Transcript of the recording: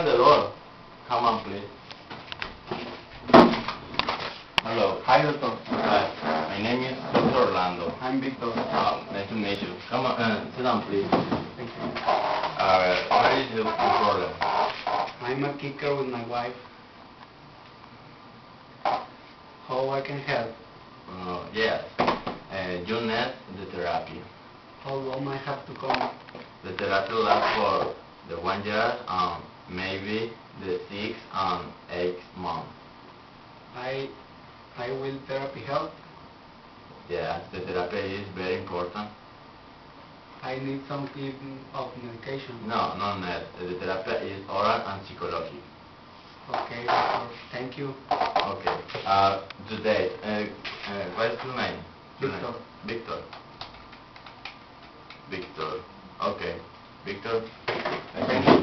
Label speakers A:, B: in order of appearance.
A: open the door. Come on, please. Hello.
B: Hi, doctor.
A: Hi. My name is Dr. Orlando.
B: I'm Victor.
A: Nice to meet you. Come on, sit down, please.
B: Thank you.
A: What is your problem?
B: I'm a kicker with my wife. How I can help?
A: Yes. You need the therapy.
B: How long I have to come?
A: The therapy lasts for the 1 year and maybe the 6 and 8 months.
B: I will therapy help.
A: Yes, the therapy is very important.
B: I need some kind of medication.
A: No, no need. The therapy is oral and psychological.
B: Okay, doctor. Thank you.
A: Okay. Today, what's your name?
B: Victor.
A: Victor. Victor. Okay. Victor. Thank you.